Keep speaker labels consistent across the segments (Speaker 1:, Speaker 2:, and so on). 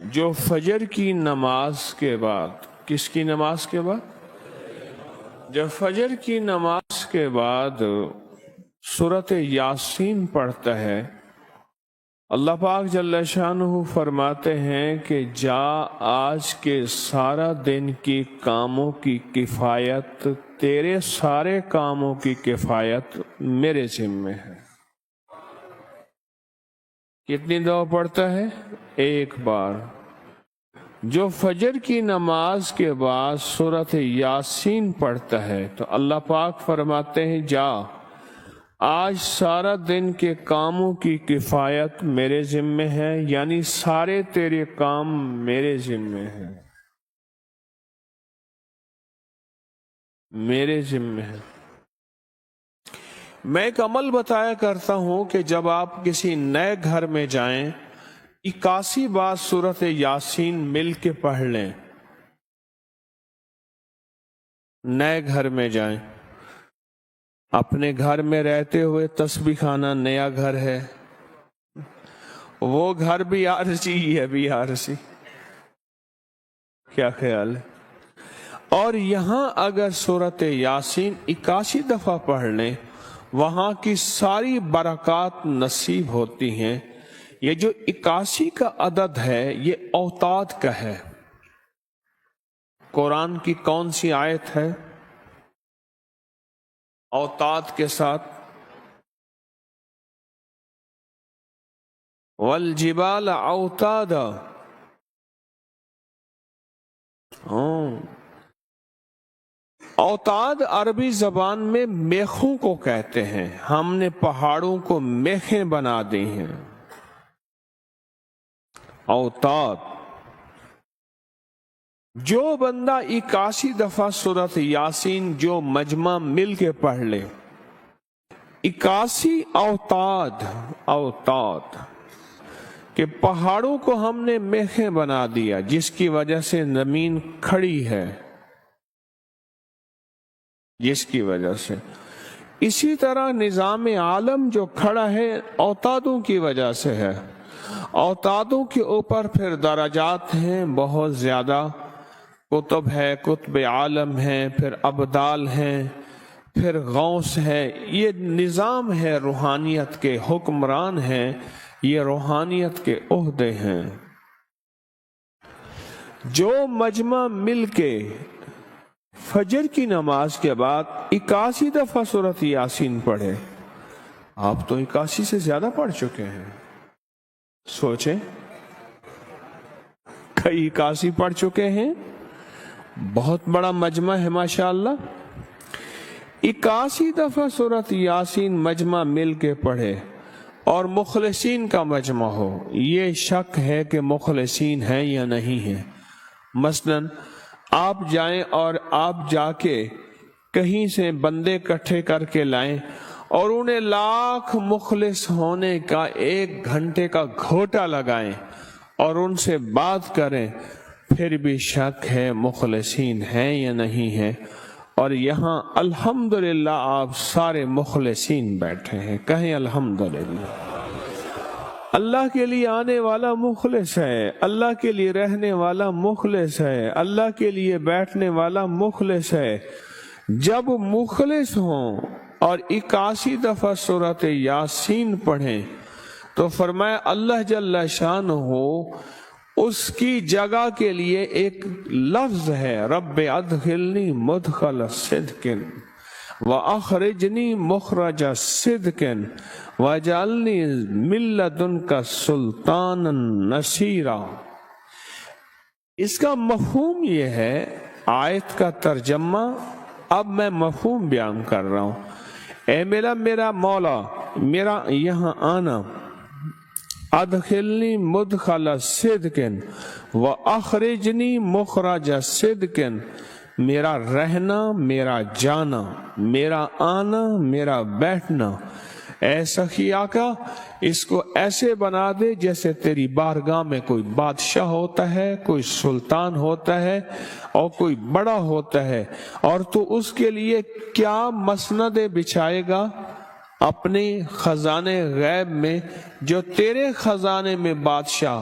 Speaker 1: جو فجر کی نماز کے بعد، کس کی نماز کے بعد؟ جب فجر کی نماز کے بعد سورۃ یاسین پڑھتا ہے، اللہ پاک جل شانہ فرماتے ہیں کہ جا آج کے سارا دن کی کاموں کی کفایت، تیرے سارے کاموں کی کفایت میرے ذمے ہے۔ کتنی دفعہ پڑھتا ہے؟ ایک بار۔ جو فجر کی نماز کے بعد سورۃ یاسین پڑھتا ہے تو اللہ پاک فرماتے ہیں جا آج سارا دن کے کاموں کی کفایت میرے ذمے ہے، یعنی سارے تیرے کام میرے ذمے ہیں، میرے ذمے ہے۔ میں ایک عمل بتایا کرتا ہوں کہ جب آپ کسی نئے گھر میں جائیں 81 بار سورۃ یاسین مل کے پڑھ لیں۔ نئے گھر میں جائیں، اپنے گھر میں رہتے ہوئے تسبیح خانہ نیا گھر ہے، وہ گھر بھی عارضی، یہ بھی عارضی، کیا خیال ہے؟ اور یہاں اگر سورۃ یاسین 81 دفعہ پڑھ لیں، وہاں کی ساری برکات نصیب ہوتی ہیں۔ یہ جو 81 کا عدد ہے یہ اوتاد کا ہے۔ قرآن کی کون سی آیت ہے اوتاد کے ساتھ؟ والجبال اوتادا۔ اوتاد عربی زبان میں میخوں کو کہتے ہیں۔ ہم نے پہاڑوں کو میخیں بنا دی ہیں۔ اوتاد۔ جو بندہ 81 دفعہ سورۃ یاسین جو مجمع مل کے پڑھ لے، 81 اوتاد، اوتاد کہ پہاڑوں کو ہم نے میخیں بنا دیا، جس کی وجہ سے زمین کھڑی ہے، جس کی وجہ سے۔ اسی طرح نظام عالم جو کھڑا ہے اوتادوں کی وجہ سے ہے۔ اوتادوں کے اوپر پھر درجات ہیں بہت زیادہ، کتب ہے، کتب عالم ہے، پھر ابدال ہیں، پھر غوث ہے۔ یہ نظام ہے، روحانیت کے حکمران ہیں، یہ روحانیت کے عہدے ہیں۔ جو مجمع مل کے فجر کی نماز کے بعد 81 دفعہ سورۃ یاسین پڑھے، آپ تو 81 سے زیادہ پڑھ چکے ہیں، سوچیں، کئی 81 پڑھ چکے ہیں، بہت بڑا مجمع ہے ماشاءاللہ۔ 81 دفعہ سورۃ یاسین مجمع مل کے پڑھے اور مخلصین کا مجمع ہو، یہ شک ہے کہ مخلصین ہیں یا نہیں ہیں۔ مثلا آپ جائیں اور آپ جا کے کہیں سے بندے اکٹھے کر کے لائیں اور انہیں لاکھ مخلص ہونے کا 1 گھنٹے کا گھوٹا لگائیں اور ان سے بات کریں، پھر بھی شک ہے مخلصین ہیں یا نہیں ہیں۔ اور یہاں الحمدللہ آپ سارے مخلصین بیٹھے ہیں، کہیں الحمدللہ۔ اللہ کے لیے آنے والا مخلص ہے، اللہ کے لیے رہنے والا مخلص ہے، اللہ کے لیے بیٹھنے والا مخلص ہے۔ جب مخلص ہوں اور 81 دفعہ سورۃ یاسین پڑھیں تو فرمایا اللہ جل شانہ اس کی جگہ کے لیے ایک لفظ ہے، رب ادخلنی مدخل صدق وَأَخْرِجْنِي مُخْرَجَ صِدْقٍ وَاجْعَلْنِي مِن لَّدُنْكَ سُلْطَانًا نَصِيرًا۔ اس کا مفہوم یہ ہے، آیت کا ترجمہ اب میں مفہوم بیان کر رہا ہوں۔ اے میرا مولا، میرا یہاں آنا، ادخلنی مدخل صدق وَأَخْرِجْنِي مُخْرَجَ صِدْقٍ، میرا رہنا، میرا جانا، میرا آنا، میرا بیٹھنا، اے سخی آقا اس کو ایسے بنا دے جیسے تیری بارگاہ میں کوئی بادشاہ ہوتا ہے، کوئی سلطان ہوتا ہے اور کوئی بڑا ہوتا ہے، اور تو اس کے لیے کیا مسندیں بچھائے گا اپنے خزانے غیب میں، جو تیرے خزانے میں بادشاہ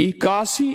Speaker 1: 81